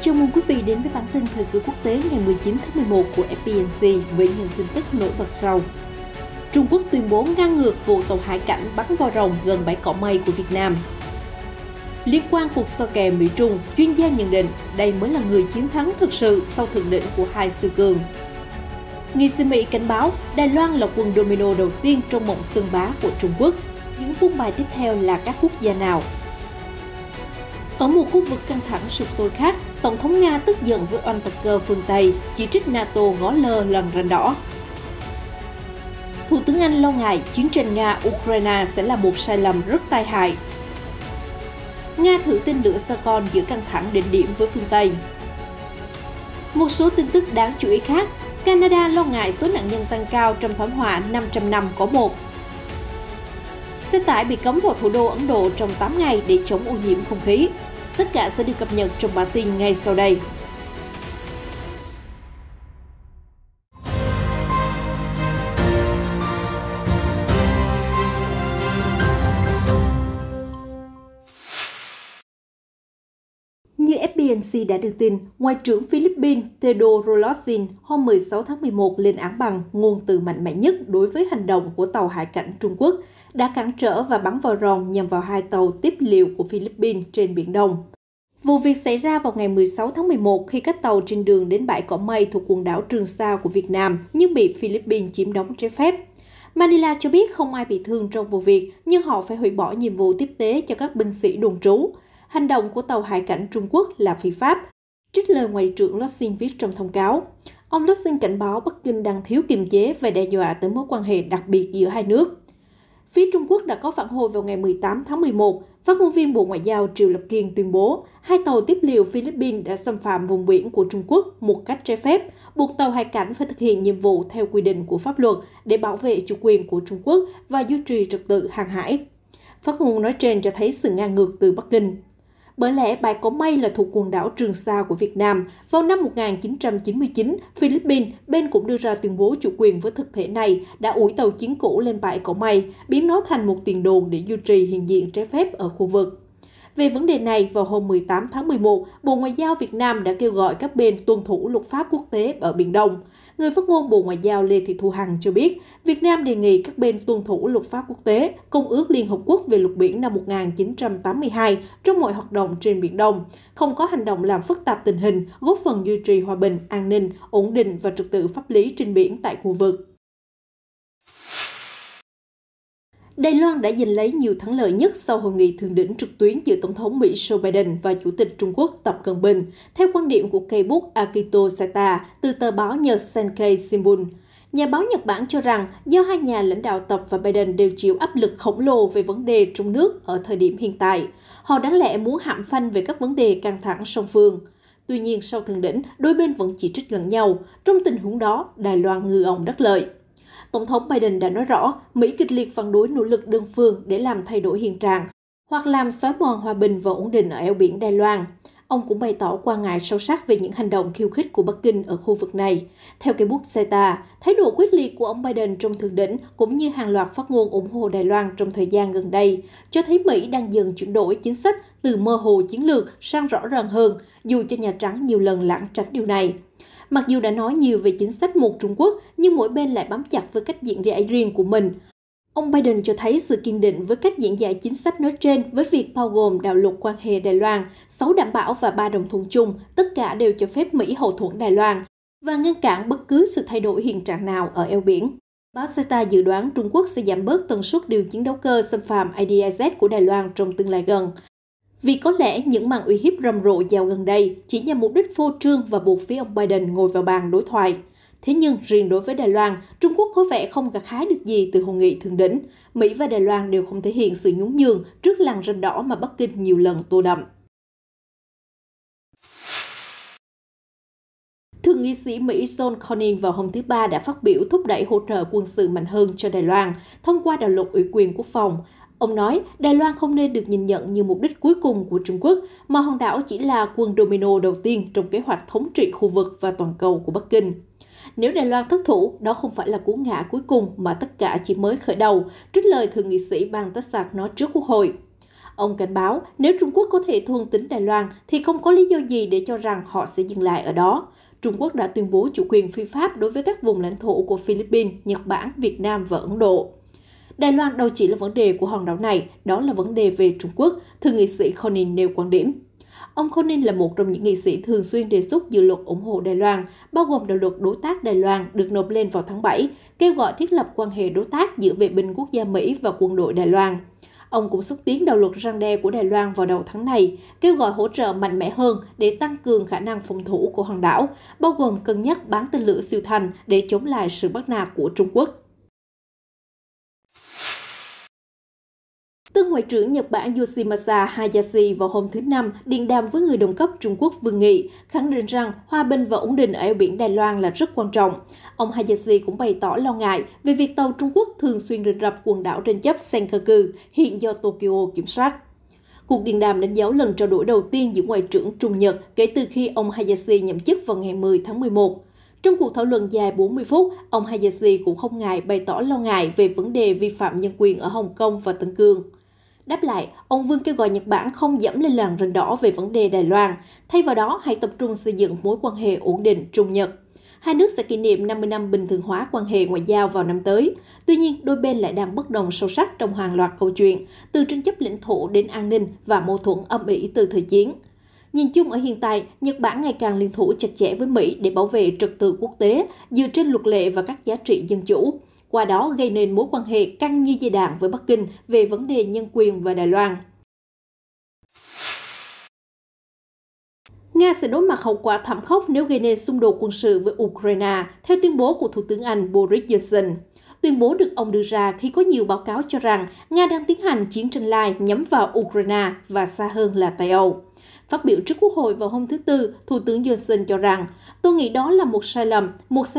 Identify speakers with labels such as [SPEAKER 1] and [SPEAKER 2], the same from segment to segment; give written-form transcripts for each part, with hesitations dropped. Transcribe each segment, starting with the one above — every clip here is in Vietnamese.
[SPEAKER 1] Chào mừng quý vị đến với bản tin thời sự quốc tế ngày 19 tháng 11 của FPNC với những tin tức nổi bật sau. Trung Quốc tuyên bố ngăn ngược vụ tàu hải cảnh bắn voi rồng gần bãi cỏ mây của Việt Nam. Liên quan cuộc so kè Mỹ-Trung, chuyên gia nhận định đây mới là người chiến thắng thực sự sau thượng đỉnh của hai siêu cường. Nghị sĩ Mỹ cảnh báo Đài Loan là quân domino đầu tiên trong mộng xưng bá của Trung Quốc. Những vuông bài tiếp theo là các quốc gia nào? Ở một khu vực căng thẳng sụp sôi khác, Tổng thống Nga tức giận với oan tặc cơ phương Tây, chỉ trích NATO ngó lơ lần ranh đỏ. Thủ tướng Anh lo ngại chiến tranh Nga-Ukraine sẽ là một sai lầm rất tai hại. Nga thử tên lửa Sargon giữa căng thẳng đỉnh điểm với phương Tây. Một số tin tức đáng chú ý khác, Canada lo ngại số nạn nhân tăng cao trong thảm họa 500 năm có một. Xe tải bị cấm vào thủ đô Ấn Độ trong 8 ngày để chống ô nhiễm không khí. Tất cả sẽ được cập nhật trong bản tin ngay sau đây. Như FPNC đã đưa tin, Ngoại trưởng Philippines Teodoro Locsin hôm 16 tháng 11 lên án bằng ngôn từ mạnh mẽ nhất đối với hành động của tàu hải cảnh Trung Quốc đã cản trở và bắn voi rồng nhằm vào hai tàu tiếp liệu của Philippines trên Biển Đông. Vụ việc xảy ra vào ngày 16 tháng 11 khi các tàu trên đường đến bãi cỏ mây thuộc quần đảo Trường Sa của Việt Nam nhưng bị Philippines chiếm đóng trái phép. Manila cho biết không ai bị thương trong vụ việc, nhưng họ phải hủy bỏ nhiệm vụ tiếp tế cho các binh sĩ đồn trú. Hành động của tàu hải cảnh Trung Quốc là phi pháp, trích lời Ngoại trưởng Locsin viết trong thông cáo. Ông Locsin cảnh báo Bắc Kinh đang thiếu kiềm chế và đe dọa tới mối quan hệ đặc biệt giữa hai nước. Phía Trung Quốc đã có phản hồi vào ngày 18 tháng 11. Phát ngôn viên Bộ Ngoại giao Triệu Lập Kiên tuyên bố hai tàu tiếp liệu Philippines đã xâm phạm vùng biển của Trung Quốc một cách trái phép, buộc tàu hải cảnh phải thực hiện nhiệm vụ theo quy định của pháp luật để bảo vệ chủ quyền của Trung Quốc và duy trì trật tự hàng hải. Phát ngôn nói trên cho thấy sự ngang ngược từ Bắc Kinh. Bởi lẽ bãi cỏ mây là thuộc quần đảo Trường Sa của Việt Nam. Vào năm 1999, Philippines, bên cũng đưa ra tuyên bố chủ quyền với thực thể này, đã ủi tàu chiến cũ lên bãi cỏ mây, biến nó thành một tiền đồn để duy trì hiện diện trái phép ở khu vực. Về vấn đề này, vào hôm 18 tháng 11, Bộ Ngoại giao Việt Nam đã kêu gọi các bên tuân thủ luật pháp quốc tế ở Biển Đông. Người phát ngôn Bộ Ngoại giao Lê Thị Thu Hằng cho biết, Việt Nam đề nghị các bên tuân thủ luật pháp quốc tế, Công ước Liên Hợp Quốc về luật biển năm 1982 trong mọi hoạt động trên Biển Đông, không có hành động làm phức tạp tình hình, góp phần duy trì hòa bình, an ninh, ổn định và trật tự pháp lý trên biển tại khu vực. Đài Loan đã giành lấy nhiều thắng lợi nhất sau hội nghị thượng đỉnh trực tuyến giữa Tổng thống Mỹ Joe Biden và Chủ tịch Trung Quốc Tập Cận Bình, theo quan điểm của cây bút Akito Saita từ tờ báo Nhật Sankei Shimbun. Nhà báo Nhật Bản cho rằng do hai nhà lãnh đạo Tập và Biden đều chịu áp lực khổng lồ về vấn đề trong nước ở thời điểm hiện tại, họ đáng lẽ muốn hãm phanh về các vấn đề căng thẳng song phương. Tuy nhiên, sau thượng đỉnh, đôi bên vẫn chỉ trích lẫn nhau. Trong tình huống đó, Đài Loan ngư ông đắc lợi. Tổng thống Biden đã nói rõ Mỹ kịch liệt phản đối nỗ lực đơn phương để làm thay đổi hiện trạng hoặc làm xói mòn hòa bình và ổn định ở eo biển Đài Loan. Ông cũng bày tỏ quan ngại sâu sắc về những hành động khiêu khích của Bắc Kinh ở khu vực này. Theo cây bút Saita, thái độ quyết liệt của ông Biden trong thượng đỉnh cũng như hàng loạt phát ngôn ủng hộ Đài Loan trong thời gian gần đây cho thấy Mỹ đang dần chuyển đổi chính sách từ mơ hồ chiến lược sang rõ ràng hơn, dù cho Nhà Trắng nhiều lần lảng tránh điều này. Mặc dù đã nói nhiều về chính sách một Trung Quốc, nhưng mỗi bên lại bám chặt với cách diễn giải riêng của mình. Ông Biden cho thấy sự kiên định với cách diễn giải chính sách nói trên với việc bao gồm đạo luật quan hệ Đài Loan, 6 đảm bảo và 3 đồng thuận chung, tất cả đều cho phép Mỹ hậu thuẫn Đài Loan và ngăn cản bất cứ sự thay đổi hiện trạng nào ở eo biển. Báo Saita dự đoán Trung Quốc sẽ giảm bớt tần suất điều chiến đấu cơ xâm phạm IDIZ của Đài Loan trong tương lai gần. Vì có lẽ những màn uy hiếp rầm rộ dạo gần đây chỉ nhằm mục đích phô trương và buộc phía ông Biden ngồi vào bàn đối thoại. Thế nhưng, riêng đối với Đài Loan, Trung Quốc có vẻ không gặt hái được gì từ hội nghị thượng đỉnh. Mỹ và Đài Loan đều không thể hiện sự nhún nhường trước lằn ranh đỏ mà Bắc Kinh nhiều lần tô đậm. Thượng nghị sĩ Mỹ John Cornyn vào hôm thứ Ba đã phát biểu thúc đẩy hỗ trợ quân sự mạnh hơn cho Đài Loan thông qua đạo luật ủy quyền quốc phòng. Ông nói Đài Loan không nên được nhìn nhận như mục đích cuối cùng của Trung Quốc, mà hòn đảo chỉ là quân domino đầu tiên trong kế hoạch thống trị khu vực và toàn cầu của Bắc Kinh. Nếu Đài Loan thất thủ, đó không phải là cú ngã cuối cùng mà tất cả chỉ mới khởi đầu, trích lời thượng nghị sĩ bang Texas nói trước Quốc hội. Ông cảnh báo nếu Trung Quốc có thể thôn tính Đài Loan thì không có lý do gì để cho rằng họ sẽ dừng lại ở đó. Trung Quốc đã tuyên bố chủ quyền phi pháp đối với các vùng lãnh thổ của Philippines, Nhật Bản, Việt Nam và Ấn Độ. Đài Loan đâu chỉ là vấn đề của hòn đảo này, đó là vấn đề về Trung Quốc, thượng nghị sĩ Cornyn nêu quan điểm. Ông Cornyn là một trong những nghị sĩ thường xuyên đề xuất dự luật ủng hộ Đài Loan, bao gồm đạo luật đối tác Đài Loan được nộp lên vào tháng 7, kêu gọi thiết lập quan hệ đối tác giữa vệ binh quốc gia Mỹ và quân đội Đài Loan. Ông cũng xúc tiến đạo luật răn đe của Đài Loan vào đầu tháng này, kêu gọi hỗ trợ mạnh mẽ hơn để tăng cường khả năng phòng thủ của hòn đảo, bao gồm cân nhắc bán tên lửa siêu thanh để chống lại sự bắt nạt của Trung Quốc. Tân Ngoại trưởng Nhật Bản Yoshimasa Hayashi vào hôm thứ Năm điện đàm với người đồng cấp Trung Quốc Vương Nghị, khẳng định rằng hòa bình và ổn định ở eo biển Đài Loan là rất quan trọng. Ông Hayashi cũng bày tỏ lo ngại về việc tàu Trung Quốc thường xuyên rình rập quần đảo tranh chấp Senkaku, hiện do Tokyo kiểm soát. Cuộc điện đàm đánh dấu lần trao đổi đầu tiên giữa Ngoại trưởng Trung Nhật kể từ khi ông Hayashi nhậm chức vào ngày 10 tháng 11. Trong cuộc thảo luận dài 40 phút, ông Hayashi cũng không ngại bày tỏ lo ngại về vấn đề vi phạm nhân quyền ở Hồng Kông và Tân Cương. Đáp lại, ông Vương kêu gọi Nhật Bản không dẫm lên làn ranh đỏ về vấn đề Đài Loan, thay vào đó hãy tập trung xây dựng mối quan hệ ổn định Trung-Nhật. Hai nước sẽ kỷ niệm 50 năm bình thường hóa quan hệ ngoại giao vào năm tới. Tuy nhiên, đôi bên lại đang bất đồng sâu sắc trong hàng loạt câu chuyện, từ tranh chấp lãnh thổ đến an ninh và mâu thuẫn âm ỉ từ thời chiến. Nhìn chung ở hiện tại, Nhật Bản ngày càng liên thủ chặt chẽ với Mỹ để bảo vệ trật tự quốc tế dựa trên luật lệ và các giá trị dân chủ. Qua đó gây nên mối quan hệ căng như dây đàn với Bắc Kinh về vấn đề nhân quyền và Đài Loan. Nga sẽ đối mặt hậu quả thảm khốc nếu gây nên xung đột quân sự với Ukraine, theo tuyên bố của Thủ tướng Anh Boris Johnson. Tuyên bố được ông đưa ra khi có nhiều báo cáo cho rằng Nga đang tiến hành chiến tranh lai nhắm vào Ukraine và xa hơn là Tây Âu. Phát biểu trước Quốc hội vào hôm thứ Tư, Thủ tướng Johnson cho rằng, tôi nghĩ đó là một sai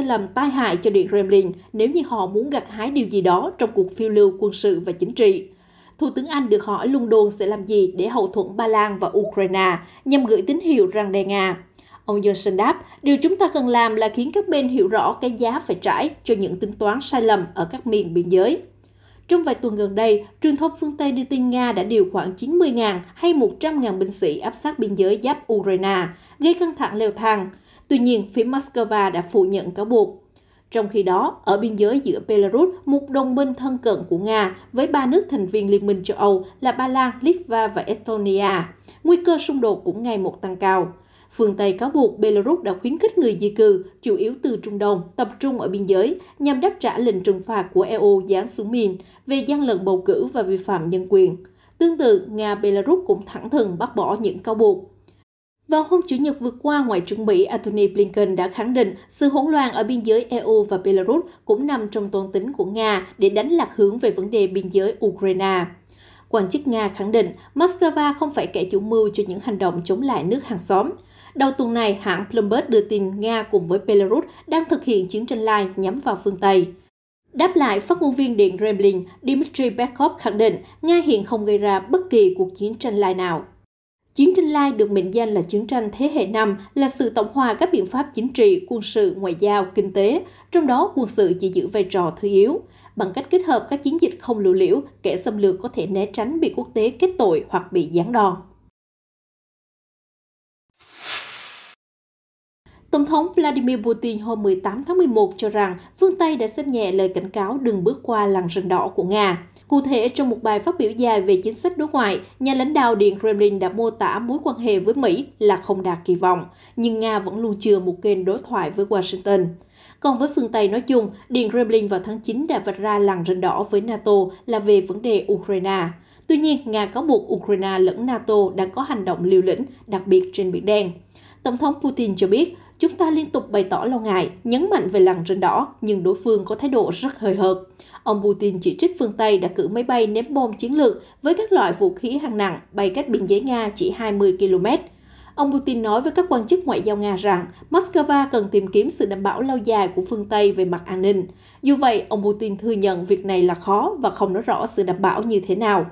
[SPEAKER 1] lầm tai hại cho Điện Kremlin nếu như họ muốn gặt hái điều gì đó trong cuộc phiêu lưu quân sự và chính trị. Thủ tướng Anh được hỏi London sẽ làm gì để hậu thuẫn Ba Lan và Ukraine nhằm gửi tín hiệu răn đe Nga. Ông Johnson đáp, điều chúng ta cần làm là khiến các bên hiểu rõ cái giá phải trải cho những tính toán sai lầm ở các miền biên giới. Trong vài tuần gần đây, truyền thông phương Tây đưa tin Nga đã điều khoảng 90.000 hay 100.000 binh sĩ áp sát biên giới giáp Ukraine, gây căng thẳng leo thang. Tuy nhiên, phía Moscow đã phủ nhận cáo buộc. Trong khi đó, ở biên giới giữa Belarus, một đồng minh thân cận của Nga với 3 nước thành viên Liên minh châu Âu là Ba Lan, Litva và Estonia, nguy cơ xung đột cũng ngày một tăng cao. Phương Tây cáo buộc Belarus đã khuyến khích người di cư, chủ yếu từ Trung Đông, tập trung ở biên giới nhằm đáp trả lệnh trừng phạt của EU giáng xuống Min về gian lận bầu cử và vi phạm nhân quyền. Tương tự, Nga-Belarus cũng thẳng thừng bác bỏ những cáo buộc. Vào hôm Chủ nhật vừa qua, Ngoại trưởng Mỹ Antony Blinken đã khẳng định sự hỗn loạn ở biên giới EU và Belarus cũng nằm trong toan tính của Nga để đánh lạc hướng về vấn đề biên giới Ukraine. Quan chức Nga khẳng định Moscow không phải kẻ chủ mưu cho những hành động chống lại nước hàng xóm. Đầu tuần này, hãng Bloomberg đưa tin Nga cùng với Belarus đang thực hiện chiến tranh lai nhắm vào phương Tây. Đáp lại, phát ngôn viên Điện Kremlin Dmitry Peskov khẳng định Nga hiện không gây ra bất kỳ cuộc chiến tranh lai nào. Chiến tranh lai được mệnh danh là chiến tranh thế hệ 5, là sự tổng hòa các biện pháp chính trị, quân sự, ngoại giao, kinh tế, trong đó quân sự chỉ giữ vai trò thứ yếu. Bằng cách kết hợp các chiến dịch không lộ liễu, kẻ xâm lược có thể né tránh bị quốc tế kết tội hoặc bị giáng đòn. Tổng thống Vladimir Putin hôm 18 tháng 11 cho rằng phương Tây đã xem nhẹ lời cảnh cáo đừng bước qua làn ranh đỏ của Nga. Cụ thể, trong một bài phát biểu dài về chính sách đối ngoại, nhà lãnh đạo Điện Kremlin đã mô tả mối quan hệ với Mỹ là không đạt kỳ vọng, nhưng Nga vẫn luôn chừa một kênh đối thoại với Washington. Còn với phương Tây nói chung, Điện Kremlin vào tháng 9 đã vạch ra làn ranh đỏ với NATO là về vấn đề Ukraine. Tuy nhiên, Nga cáo buộc Ukraine lẫn NATO đang có hành động liều lĩnh, đặc biệt trên Biển Đen. Tổng thống Putin cho biết, chúng ta liên tục bày tỏ lo ngại, nhấn mạnh về làn ranh đỏ, nhưng đối phương có thái độ rất hời hợt. Ông Putin chỉ trích phương Tây đã cử máy bay ném bom chiến lược với các loại vũ khí hạng nặng bay cách biên giới Nga chỉ 20 km. Ông Putin nói với các quan chức ngoại giao Nga rằng Moscow cần tìm kiếm sự đảm bảo lâu dài của phương Tây về mặt an ninh. Dù vậy, ông Putin thừa nhận việc này là khó và không nói rõ sự đảm bảo như thế nào.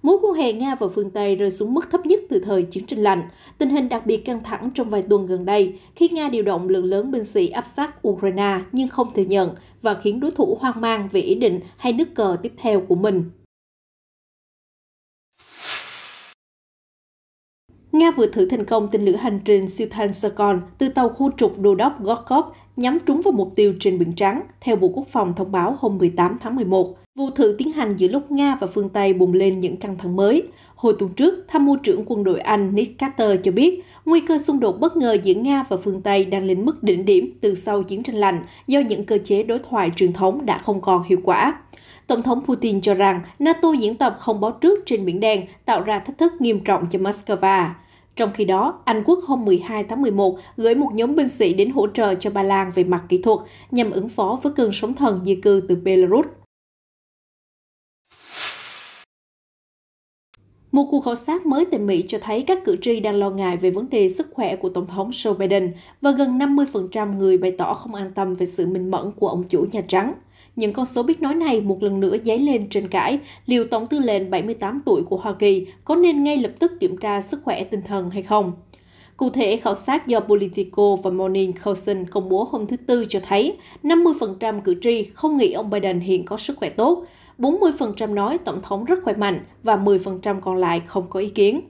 [SPEAKER 1] Mối quan hệ Nga và phương Tây rơi xuống mức thấp nhất từ thời chiến tranh lạnh. Tình hình đặc biệt căng thẳng trong vài tuần gần đây khi Nga điều động lượng lớn binh sĩ áp sát Ukraine nhưng không thừa nhận và khiến đối thủ hoang mang về ý định hay nước cờ tiếp theo của mình. Nga vừa thử thành công tên lửa hành trình siêu thanh Zircon từ tàu khu trục đô đốc Gorkov nhắm trúng vào mục tiêu trên Biển Trắng, theo Bộ Quốc phòng thông báo hôm 18 tháng 11. Vụ thử tiến hành giữa lúc Nga và phương Tây bùng lên những căng thẳng mới. Hồi tuần trước, Tham mưu trưởng quân đội Anh Nick Carter cho biết nguy cơ xung đột bất ngờ giữa Nga và phương Tây đang lên mức đỉnh điểm từ sau chiến tranh lạnh do những cơ chế đối thoại truyền thống đã không còn hiệu quả. Tổng thống Putin cho rằng NATO diễn tập không báo trước trên Biển Đen tạo ra thách thức nghiêm trọng cho Moscow. Trong khi đó, Anh Quốc hôm 12 tháng 11 gửi một nhóm binh sĩ đến hỗ trợ cho Ba Lan về mặt kỹ thuật nhằm ứng phó với cơn sóng thần di cư từ Belarus. Một cuộc khảo sát mới tại Mỹ cho thấy các cử tri đang lo ngại về vấn đề sức khỏe của Tổng thống Joe Biden và gần 50% người bày tỏ không an tâm về sự minh mẫn của ông chủ Nhà Trắng. Những con số biết nói này một lần nữa dấy lên tranh cãi liệu Tổng tư lệnh 78 tuổi của Hoa Kỳ có nên ngay lập tức kiểm tra sức khỏe tinh thần hay không. Cụ thể, khảo sát do Politico và Morning Consult công bố hôm thứ Tư cho thấy 50% cử tri không nghĩ ông Biden hiện có sức khỏe tốt, 40% nói Tổng thống rất khỏe mạnh và 10% còn lại không có ý kiến.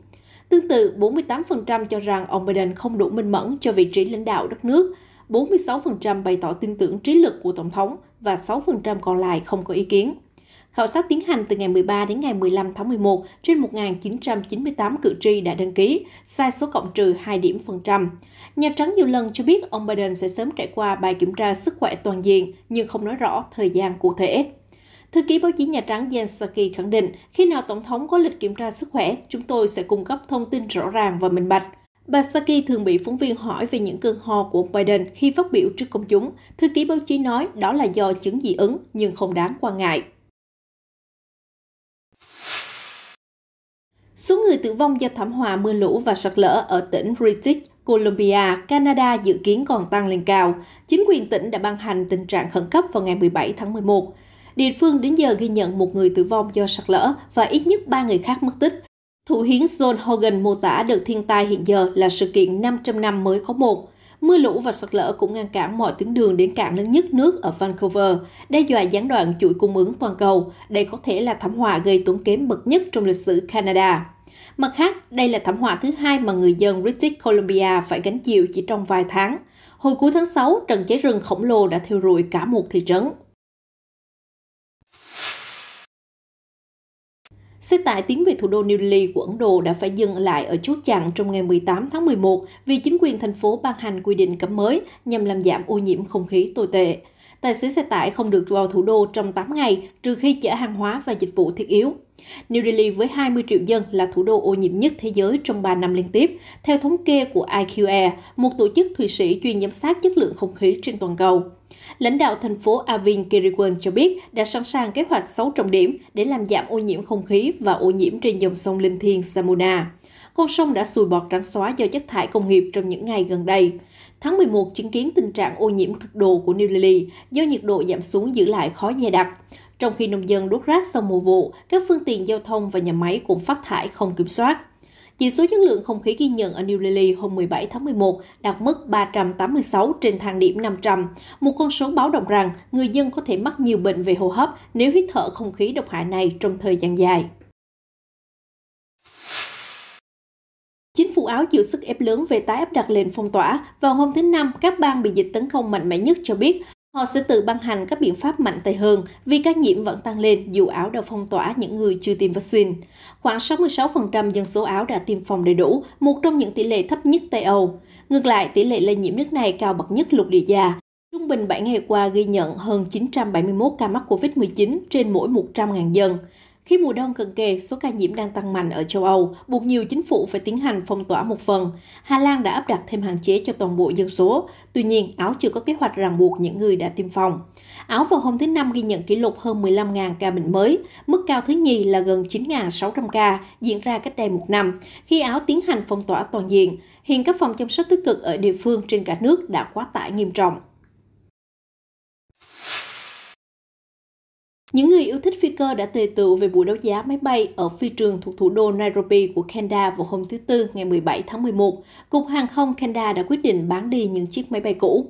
[SPEAKER 1] Tương tự, 48% cho rằng ông Biden không đủ minh mẫn cho vị trí lãnh đạo đất nước, 46% bày tỏ tin tưởng trí lực của Tổng thống và 6% còn lại không có ý kiến. Khảo sát tiến hành từ ngày 13 đến ngày 15 tháng 11 trên 1.998 cử tri đã đăng ký, sai số cộng trừ 2 điểm phần trăm. Nhà Trắng nhiều lần cho biết ông Biden sẽ sớm trải qua bài kiểm tra sức khỏe toàn diện, nhưng không nói rõ thời gian cụ thể. Thư ký báo chí Nhà Trắng Jen Psaki khẳng định, khi nào Tổng thống có lịch kiểm tra sức khỏe, chúng tôi sẽ cung cấp thông tin rõ ràng và minh bạch. Bà Psaki thường bị phóng viên hỏi về những cơn ho của ông Biden khi phát biểu trước công chúng. Thư ký báo chí nói đó là do chứng dị ứng, nhưng không đáng quan ngại. Số người tử vong do thảm họa mưa lũ và sạt lở ở tỉnh British Columbia, Canada dự kiến còn tăng lên cao. Chính quyền tỉnh đã ban hành tình trạng khẩn cấp vào ngày 17 tháng 11. Địa phương đến giờ ghi nhận một người tử vong do sạt lở và ít nhất 3 người khác mất tích. Thủ hiến John Hogan mô tả đợt thiên tai hiện giờ là sự kiện 500 năm mới có một. Mưa lũ và sạt lở cũng ngăn cản mọi tuyến đường đến cảng lớn nhất nước ở Vancouver, đe dọa gián đoạn chuỗi cung ứng toàn cầu. Đây có thể là thảm họa gây tốn kém bậc nhất trong lịch sử Canada. Mặt khác, đây là thảm họa thứ hai mà người dân British Columbia phải gánh chịu chỉ trong vài tháng. Hồi cuối tháng 6, trận cháy rừng khổng lồ đã thiêu rụi cả một thị trấn. Xe tải tiến về thủ đô New Delhi của Ấn Độ đã phải dừng lại ở chốt chặn trong ngày 18 tháng 11 vì chính quyền thành phố ban hành quy định cấm mới nhằm làm giảm ô nhiễm không khí tồi tệ. Tài xế xe tải không được vào thủ đô trong 8 ngày trừ khi chở hàng hóa và dịch vụ thiết yếu. New Delhi với 20 triệu dân là thủ đô ô nhiễm nhất thế giới trong 3 năm liên tiếp, theo thống kê của IQAir, một tổ chức Thụy Sĩ chuyên giám sát chất lượng không khí trên toàn cầu. Lãnh đạo thành phố Arvind Kejriwal cho biết đã sẵn sàng kế hoạch 6 trọng điểm để làm giảm ô nhiễm không khí và ô nhiễm trên dòng sông linh thiêng Samuna. Con sông đã sùi bọt trắng xóa do chất thải công nghiệp trong những ngày gần đây. Tháng 11 chứng kiến tình trạng ô nhiễm cực độ của New Delhi do nhiệt độ giảm xuống giữ lại khói dày đặc. Trong khi nông dân đốt rác sau mùa vụ, các phương tiện giao thông và nhà máy cũng phát thải không kiểm soát. Chỉ số chất lượng không khí ghi nhận ở New Delhi hôm 17 tháng 11 đạt mức 386 trên thang điểm 500, một con số báo động rằng người dân có thể mắc nhiều bệnh về hô hấp nếu hít thở không khí độc hại này trong thời gian dài. Chính phủ Áo chịu sức ép lớn về tái áp đặt lệnh phong tỏa. Vào hôm thứ Năm, các bang bị dịch tấn công mạnh mẽ nhất cho biết họ sẽ tự ban hành các biện pháp mạnh tay hơn vì các nhiễm vẫn tăng lên dù Áo đã phong tỏa những người chưa tiêm vaccine. Khoảng 66% dân số Áo đã tiêm phòng đầy đủ, một trong những tỷ lệ thấp nhất Tây Âu. Ngược lại, tỷ lệ lây nhiễm nước này cao bậc nhất lục địa già. Trung bình 7 ngày qua ghi nhận hơn 971 ca mắc COVID-19 trên mỗi 100.000 dân. Khi mùa đông cận kề, số ca nhiễm đang tăng mạnh ở châu Âu, buộc nhiều chính phủ phải tiến hành phong tỏa một phần. Hà Lan đã áp đặt thêm hạn chế cho toàn bộ dân số. Tuy nhiên, Áo chưa có kế hoạch ràng buộc những người đã tiêm phòng. Áo vào hôm thứ Năm ghi nhận kỷ lục hơn 15.000 ca bệnh mới. Mức cao thứ nhì là gần 9.600 ca, diễn ra cách đây một năm, khi Áo tiến hành phong tỏa toàn diện. Hiện các phòng chăm sóc tích cực ở địa phương trên cả nước đã quá tải nghiêm trọng. Những người yêu thích phi cơ đã tề tựu về buổi đấu giá máy bay ở phi trường thuộc thủ đô Nairobi của Kenya vào hôm thứ Tư ngày 17 tháng 11. Cục Hàng không Kenya đã quyết định bán đi những chiếc máy bay cũ.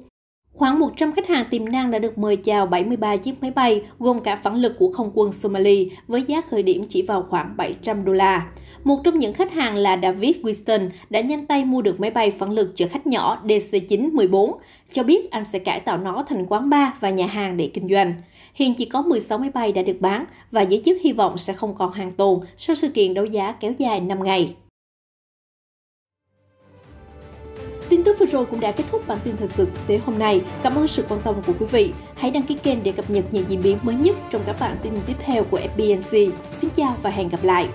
[SPEAKER 1] Khoảng 100 khách hàng tiềm năng đã được mời chào 73 chiếc máy bay, gồm cả phản lực của không quân Somali, với giá khởi điểm chỉ vào khoảng $700. Một trong những khách hàng là David Winston đã nhanh tay mua được máy bay phản lực chở khách nhỏ DC-9-14, cho biết anh sẽ cải tạo nó thành quán bar và nhà hàng để kinh doanh. Hiện chỉ có 16 máy bay đã được bán và giới chức hy vọng sẽ không còn hàng tồn sau sự kiện đấu giá kéo dài 5 ngày. Tin tức vừa rồi cũng đã kết thúc bản tin thời sự quốc tế hôm nay. Cảm ơn sự quan tâm của quý vị. Hãy đăng ký kênh để cập nhật những diễn biến mới nhất trong các bản tin tiếp theo của FBNC. Xin chào và hẹn gặp lại!